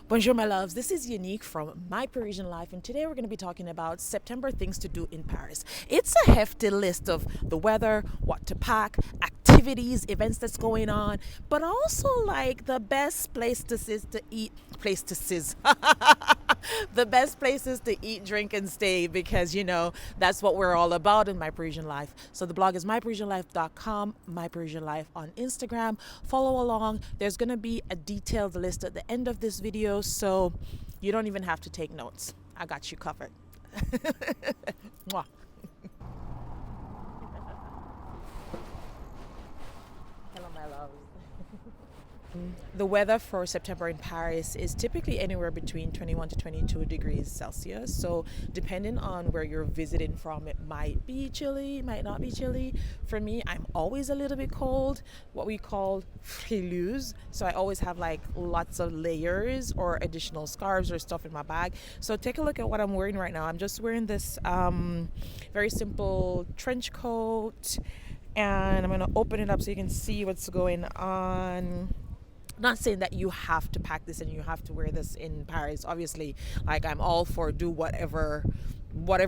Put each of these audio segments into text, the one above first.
Bonjour, my loves. This is Unique from My Parisian Life, and today we're going to be talking about September things to do in Paris. It's a hefty list of the weather, what to pack, activities, events that's going on, but also like the best places to eat, the best places to eat, drink, and stay because that's what we're all about in My Parisian Life. So the blog is MyParisianLife.com, My Parisian Life on Instagram. Follow along. There's going to be a detailed list at the end of this video, so you don't even have to take notes. I got you covered. Mwah. Hello, my loves. The weather for September in Paris is typically anywhere between 21 to 22 degrees Celsius. So depending on where you're visiting from, it might be chilly, might not be chilly. For me, I'm always a little bit cold, what we call frileuse. So I always have like lots of layers or additional scarves or stuff in my bag. So take a look at what I'm wearing right now. I'm just wearing this very simple trench coat, and I'm going to open it up so you can see what's going on. Not saying that you have to pack this and you have to wear this in Paris. Obviously, like, I'm all for do whatever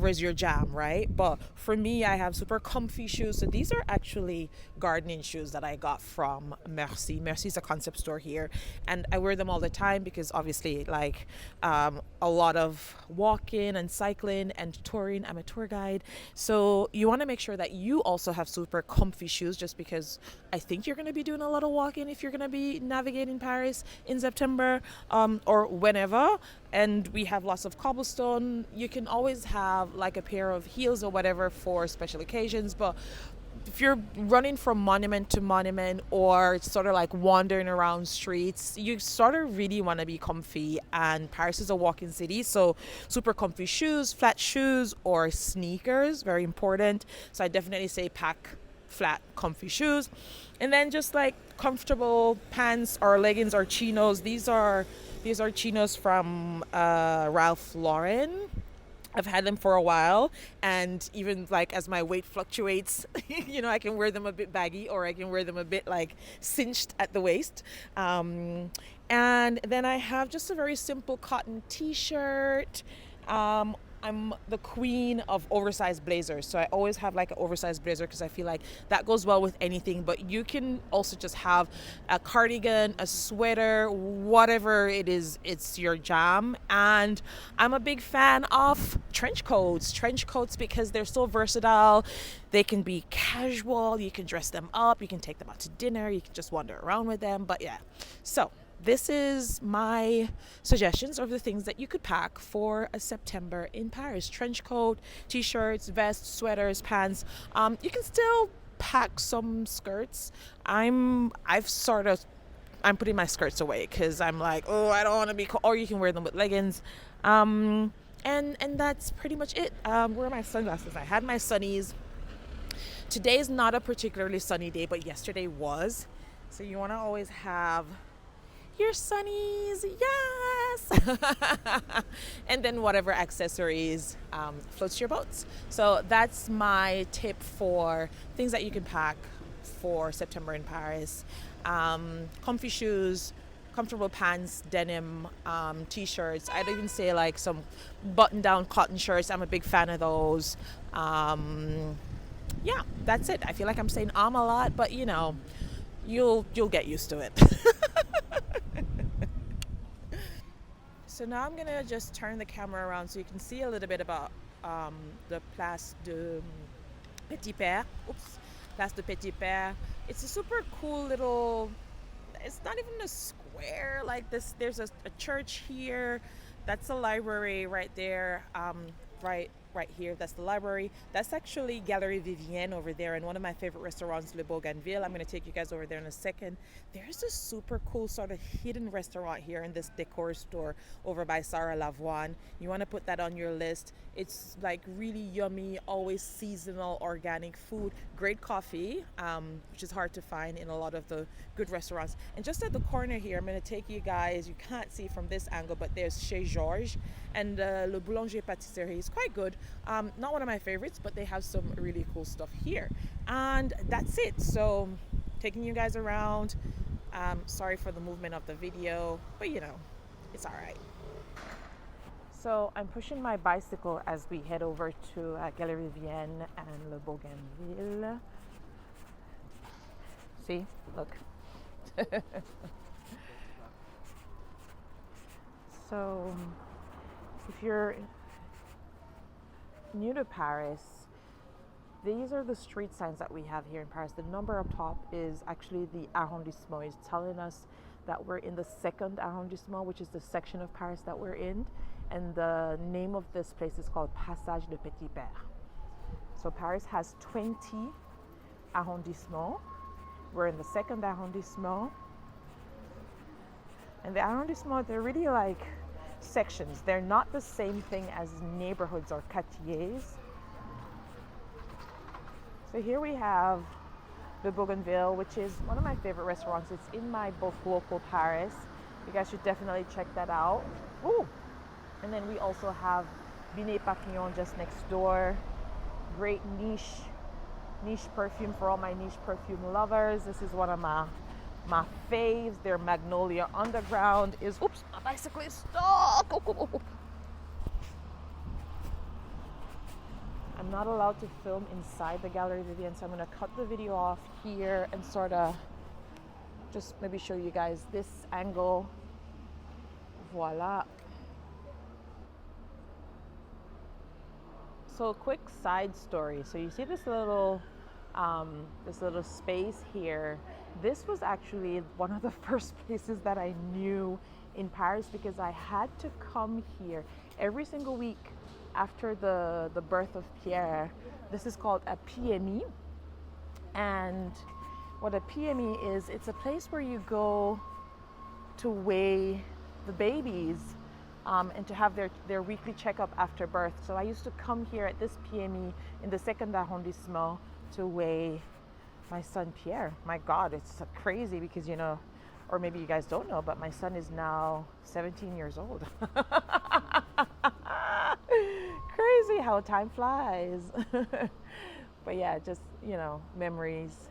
is your jam, right? But for me, I have super comfy shoes. So these are actually gardening shoes that I got from Merci. Merci is a concept store here, and I wear them all the time because obviously, like, a lot of walking and cycling and touring. I'm a tour guide, so you want to make sure that you also have super comfy shoes, just because I think you're going to be doing a lot of walking if you're going to be navigating Paris in September, or whenever. And we have lots of cobblestone. You can always have like a pair of heels or whatever for special occasions, but if you're running from monument to monument or sort of like wandering around streets, you sort of really want to be comfy, and Paris is a walking city, so super comfy shoes, flat shoes or sneakers, very important. So I definitely say pack flat comfy shoes, and then just like comfortable pants or leggings or chinos. These are chinos from Ralph Lauren. I've had them for a while, and even like as my weight fluctuates, I can wear them a bit baggy, or I can wear them a bit like cinched at the waist. And then I have just a very simple cotton t-shirt. I'm the queen of oversized blazers, so I always have like an oversized blazer because I feel like that goes well with anything. But you can also just have a cardigan, a sweater, whatever it is, it's your jam. And I'm a big fan of trench coats because they're so versatile. They can be casual, you can dress them up, you can take them out to dinner, you can just wander around with them. But yeah, so this is my suggestions of the things that you could pack for a September in Paris. Trench coat, t-shirts, vests, sweaters, pants. You can still pack some skirts. I'm putting my skirts away because I'm like, oh, I don't want to be cold. Or you can wear them with leggings. And that's pretty much it. Where are my sunglasses? I had my sunnies. Today is not a particularly sunny day, but yesterday was. So you want to always have your sunnies, yes. And then whatever accessories floats your boats. So that's my tip for things that you can pack for September in Paris. Comfy shoes, comfortable pants, denim, t-shirts. I'd even say like some button-down cotton shirts. I'm a big fan of those. Yeah, that's it. I feel like I'm saying a lot, but you'll get used to it. So now I'm gonna just turn the camera around so you can see a little bit about the Place de Petit Père. Place de Petit Père. It's a super cool little. It's not even a square like this. There's a church here. That's a library right there. Right here, that's the library. That's actually Galerie Vivienne over there, and one of my favorite restaurants, Le Bougainville. I'm going to take you guys over there in a second. There's a super cool sort of hidden restaurant here in this decor store over by Sarah Lavoine. You want to put that on your list. It's like really yummy, always seasonal, organic food, great coffee, which is hard to find in a lot of the good restaurants. And just at the corner here, I'm going to take you guys, you can't see from this angle, but there's Chez Georges, and Le Boulanger Patisserie is quite good. Not one of my favorites, but they have some really cool stuff here. And that's it. So taking you guys around. Sorry for the movement of the video, but It's all right. So I'm pushing my bicycle as we head over to Galerie Vienne and Le Bougainville. See, look. So if you're new to Paris, these are the street signs that we have here in Paris. The number up top is actually the arrondissement. It's telling us that we're in the second arrondissement, which is the section of Paris that we're in. And the name of this place is called Passage de Petit Père. So Paris has 20 arrondissements. We're in the second arrondissement. And the arrondissements, they're really like sections. They're not the same thing as neighborhoods or quartiers. So here we have the Bougainville, which is one of my favorite restaurants. It's in my book, Local Paris. You guys should definitely check that out. Ooh. And then we also have Binet Papillon just next door. Great niche perfume for all my niche perfume lovers. This is one of my faves. Their Magnolia Underground is, oops, my bicycle is stuck. I'm not allowed to film inside the Galerie Vivienne, so I'm going to cut the video off here and sort of just maybe show you guys this angle. Voila. So quick side story. So you see this little space here. This was actually one of the first places that I knew in Paris because I had to come here every single week after the birth of Pierre. This is called a PME. And what a PME is, it's a place where you go to weigh the babies and to have their weekly checkup after birth. So I used to come here at this PME in the second arrondissement to weigh my son Pierre. My God, it's crazy because, you know, or maybe you guys don't know, but my son is now 17 years old. Crazy how time flies. But yeah, just, you know, memories.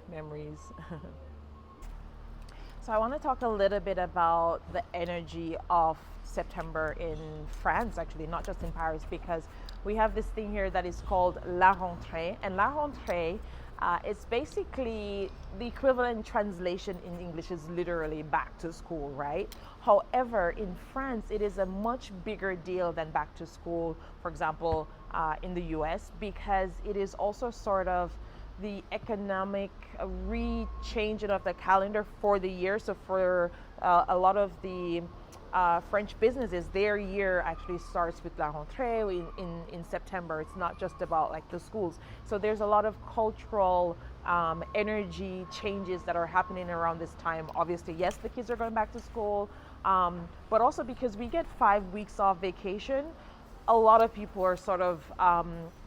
So I want to talk a little bit about the energy of September in France, actually, not just in Paris, because we have this thing here that is called La Rentrée. And La Rentrée, it's basically the equivalent translation in English is literally back to school, right? However, in France, it is a much bigger deal than back to school, for example, in the US, because it is also sort of the economic re-changing of the calendar for the year. So for a lot of the French businesses, their year actually starts with La Rentrée in September. It's not just about like the schools. So there's a lot of cultural energy changes that are happening around this time. Obviously, yes, the kids are going back to school, but also because we get 5 weeks off vacation, a lot of people are sort of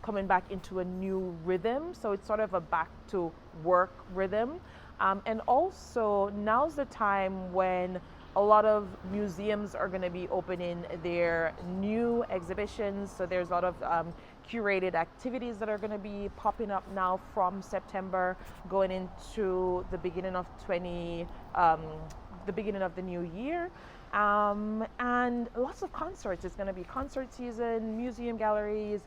coming back into a new rhythm. So it's sort of a back to work rhythm. And also now's the time when a lot of museums are going to be opening their new exhibitions. So there's a lot of curated activities that are going to be popping up now from September going into the beginning of the beginning of the new year. And lots of concerts. It's going to be concert season, museum galleries.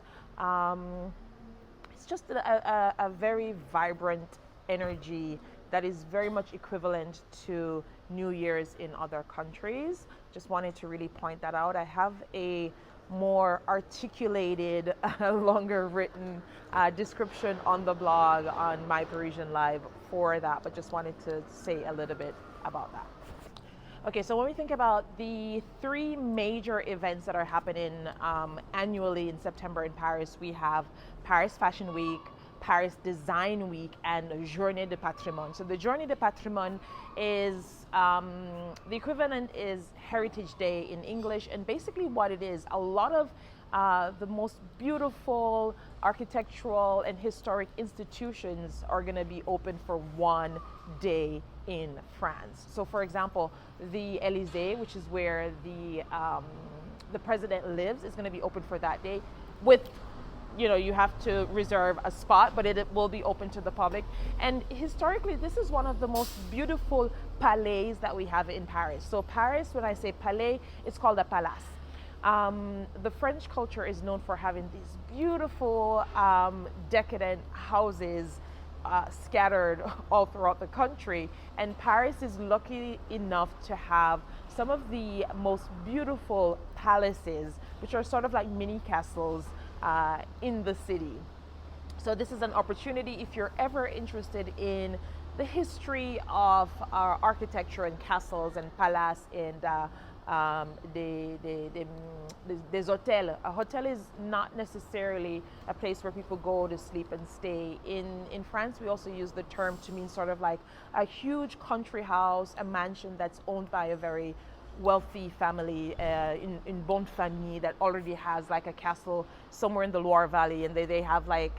It's just a very vibrant energy that is very much equivalent to New Year's in other countries. Just wanted to really point that out. I have a more articulated, longer written description on the blog on MyParisianLife for that, but just wanted to say a little bit about that. Okay, so when we think about the 3 major events that are happening annually in September in Paris, we have Paris Fashion Week, Paris Design Week, and Journée de Patrimoine. So the Journée de Patrimoine is, the equivalent is Heritage Day in English, and basically what it is, a lot of the most beautiful architectural and historic institutions are going to be open for one day in France. So for example, the Élysée, which is where the president lives, is going to be open for that day with, you know, you have to reserve a spot, but it will be open to the public. And historically, this is one of the most beautiful palais that we have in Paris. So Paris, when I say palais, it's called a palace. The French culture is known for having these beautiful, decadent houses scattered all throughout the country. And Paris is lucky enough to have some of the most beautiful palaces, which are sort of like mini castles in the city. So this is an opportunity if you're ever interested in the history of architecture and castles and palaces and des hôtels. A hotel is not necessarily a place where people go to sleep and stay. In France, we also use the term to mean sort of like a huge country house, a mansion that's owned by a very wealthy family in bonne famille that already has like a castle somewhere in the Loire Valley, and they have like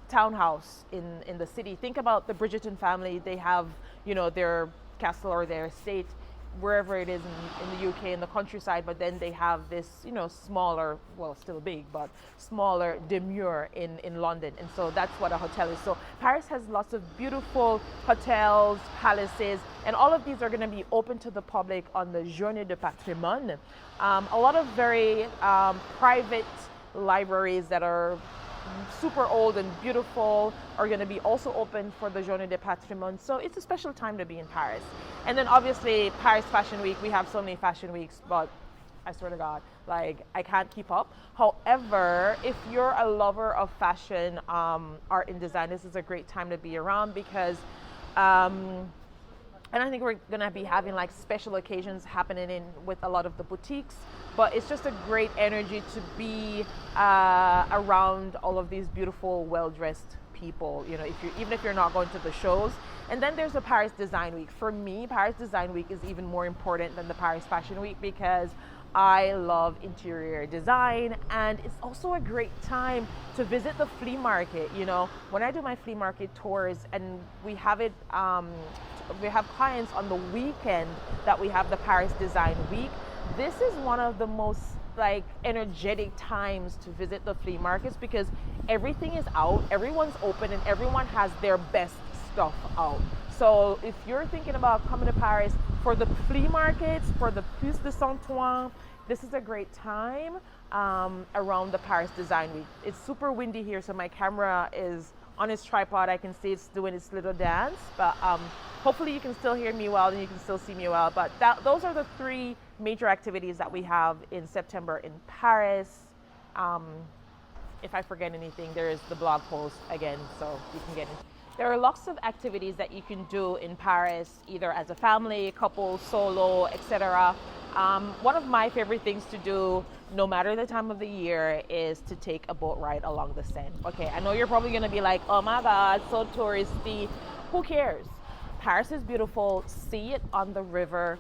townhouse in the city. Think about the Bridgerton family. They have, you know, their castle or their estate wherever it is in the UK, in the countryside, but then they have this, you know, smaller, well, still big, but smaller demure in London. And so that's what a hotel is. So Paris has lots of beautiful hotels, palaces, and all of these are going to be open to the public on the Journée de patrimoine. A lot of very private libraries that are super old and beautiful are going to be also open for the Journée de Patrimoine. So it's a special time to be in Paris. And then obviously Paris Fashion Week, we have so many fashion weeks, but I swear to God, like I can't keep up. However, if you're a lover of fashion, art and design, this is a great time to be around because and I think we're gonna be having like special occasions happening with a lot of the boutiques, but it's just a great energy to be around all of these beautiful, well-dressed people. You know, even if you're not going to the shows. And then there's the Paris Design Week. For me, Paris Design Week is even more important than the Paris Fashion Week because I love interior design, and it's also a great time to visit the flea market. You know, when I do my flea market tours, and we have it, we have clients on the weekend that we have the Paris Design Week. This is one of the most like energetic times to visit the flea markets because everything is out, everyone's open, and everyone has their best stuff out. So if you're thinking about coming to Paris for the flea markets, for the Puce de Saint-Ouen, this is a great time around the Paris Design Week. It's super windy here, so my camera is on its tripod. I can see it's doing its little dance, but hopefully you can still hear me well and you can still see me well. But those are the three major activities that we have in September in Paris. If I forget anything, there is the blog post again, so you can get it. There are lots of activities that you can do in Paris, either as a family, couple, solo, etc. One of my favorite things to do, no matter the time of the year, is to take a boat ride along the Seine. Okay, I know you're probably gonna be like, oh my God, so touristy. Who cares? Paris is beautiful. See it on the river.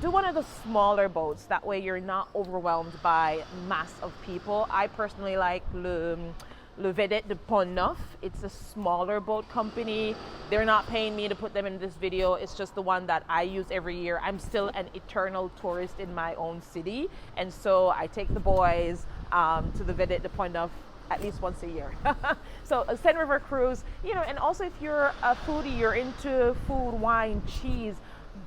Do one of the smaller boats. That way you're not overwhelmed by mass of people. I personally like Le Vedette de Pont Neuf. It's a smaller boat company. They're not paying me to put them in this video. It's just the one that I use every year. I'm still an eternal tourist in my own city. And so I take the boys to the Vedette de Pont Neuf at least once a year. So a Seine River cruise, you know, and also if you're a foodie, you're into food, wine, cheese,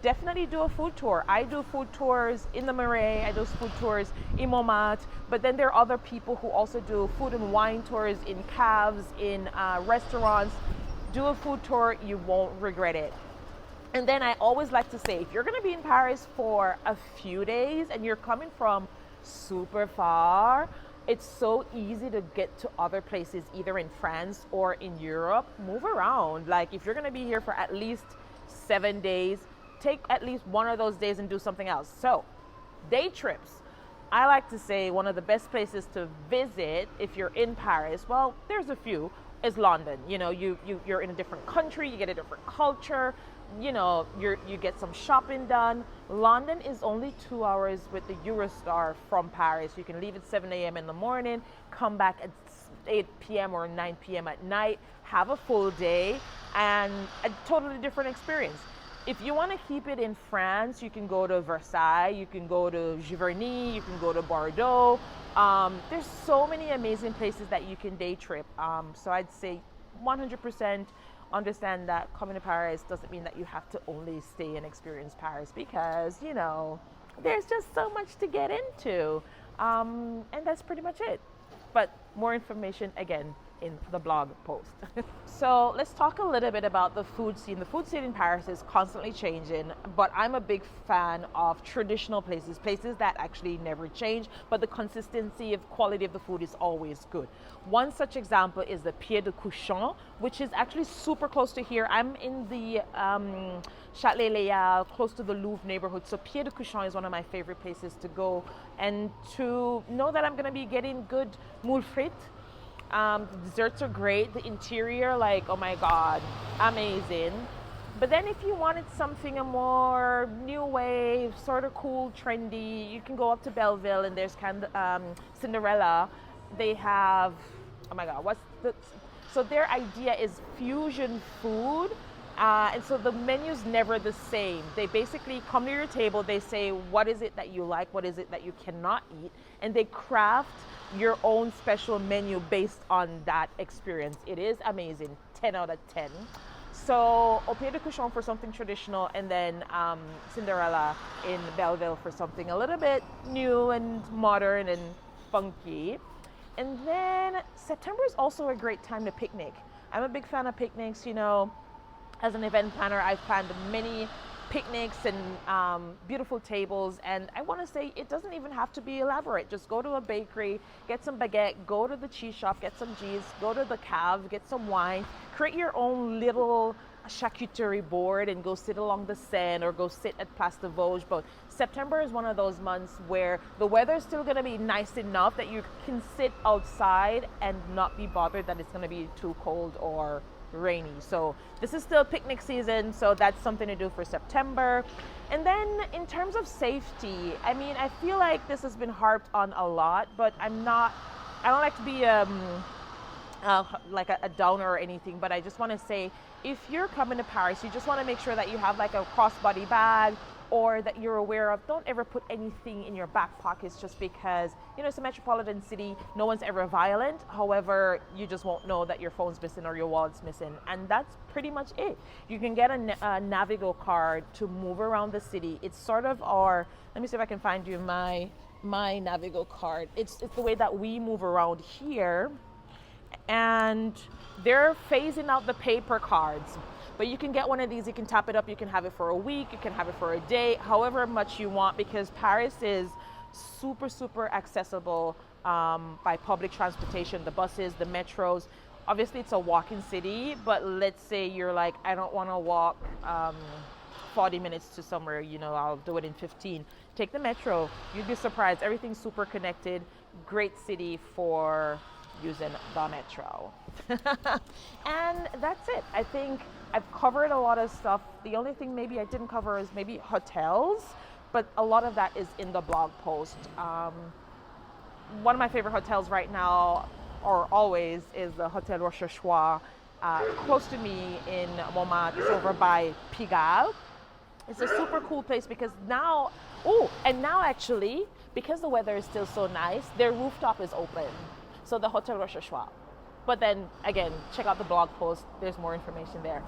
definitely do a food tour. I do food tours in the Marais, I do food tours in Montmartre, but then there are other people who also do food and wine tours in caves, in restaurants. Do a food tour, you won't regret it. And then I always like to say, if you're gonna be in Paris for a few days and you're coming from super far, it's so easy to get to other places, either in France or in Europe. Move around. Like if you're gonna be here for at least 7 days, take at least one of those days and do something else. So, day trips. I like to say one of the best places to visit if you're in Paris, well, there's a few, is London. You know, you're in a different country, you get a different culture, you know, you get some shopping done. London is only 2 hours with the Eurostar from Paris. You can leave at 7 a.m. in the morning, come back at 8 p.m. or 9 p.m. at night, have a full day, and a totally different experience. If you want to keep it in France, you can go to Versailles, you can go to Giverny, you can go to Bordeaux. There's so many amazing places that you can day trip. So I'd say 100% understand that coming to Paris doesn't mean that you have to only stay and experience Paris, because, you know, there's just so much to get into. And that's pretty much it. But more information, again, in the blog post. So let's talk a little bit about the food scene. The food scene in Paris is constantly changing, but I'm a big fan of traditional places, places that actually never change, but the consistency of quality of the food is always good. One such example is the Pied de Cochon, which is actually super close to here. I'm in the Châtelet Léal, close to the Louvre neighborhood. So Pied de Cochon is one of my favorite places to go, and to know that I'm going to be getting good moules frites. The desserts are great. The interior, like, oh my God, amazing. But then if you wanted something a more new wave, sort of cool, trendy, you can go up to Belleville, and there's Cinderella. They have, oh my God, so their idea is fusion food. And so the menu's never the same. They basically come to your table, they say, what is it that you like, what is it that you cannot eat, and they craft your own special menu based on that experience. It is amazing, 10 out of 10. So Au Pied de Cochon for something traditional, and then Cinderella in Belleville for something a little bit new and modern and funky. And then September is also a great time to picnic. I'm a big fan of picnics, you know. As an event planner, I've planned many picnics and beautiful tables, and I want to say it doesn't even have to be elaborate. Just go to a bakery, get some baguette, go to the cheese shop, get some cheese, go to the cave, get some wine, create your own little charcuterie board and go sit along the Seine or go sit at Place de Vosges. But September is one of those months where the weather is still going to be nice enough that you can sit outside and not be bothered that it's going to be too cold or rainy. So this is still picnic season, so that's something to do for September. And then in terms of safety, I mean, I feel like this has been harped on a lot, but I don't like to be like a downer or anything, but I just want to say, if you're coming to Paris, you just want to make sure that you have like a crossbody bag, or that you're aware of. Don't ever put anything in your back pockets just because, you know, it's a metropolitan city. No one's ever violent. However, you just won't know that your phone's missing or your wallet's missing. And that's pretty much it. You can get a Navigo card to move around the city. It's sort of let me see if I can find you my Navigo card. It's the way that we move around here. And they're phasing out the paper cards. But you can get one of these, you can tap it up, you can have it for a week, you can have it for a day, however much you want, because Paris is super, super accessible by public transportation, the buses, the metros. Obviously, it's a walking city, but let's say you're like, I don't want to walk 40 minutes to somewhere, you know, I'll do it in 15. Take the metro, you'd be surprised. Everything's super connected, great city for using the metro. And that's it. I think I've covered a lot of stuff. The only thing maybe I didn't cover is maybe hotels, but a lot of that is in the blog post. One of my favorite hotels right now, or always, is the Hotel Rochechouart, close to me in Montmartre. It's over by Pigalle. It's a super cool place because now actually, because the weather is still so nice, their rooftop is open. So the Hotel Rochechouart. But then, again, check out the blog post. There's more information there.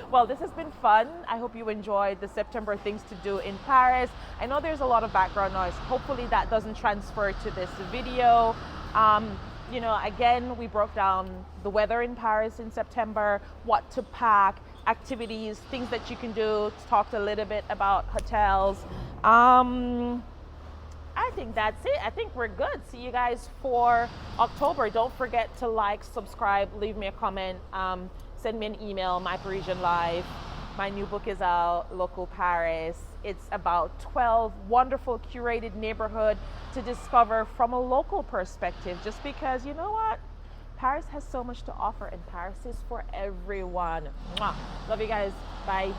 Well, this has been fun. I hope you enjoyed the September things to do in Paris. I know there's a lot of background noise. Hopefully that doesn't transfer to this video. You know, again, we broke down the weather in Paris in September, what to pack, activities, things that you can do. Talked a little bit about hotels. I think that's it. I think we're good. See you guys for October. Don't forget to like, subscribe, leave me a comment, send me an email, MyParisianLife. My new book is out, Local Paris. It's about 12 wonderful curated neighborhood to discover from a local perspective, just because, you know what? Paris has so much to offer, and Paris is for everyone. Mwah. Love you guys. Bye.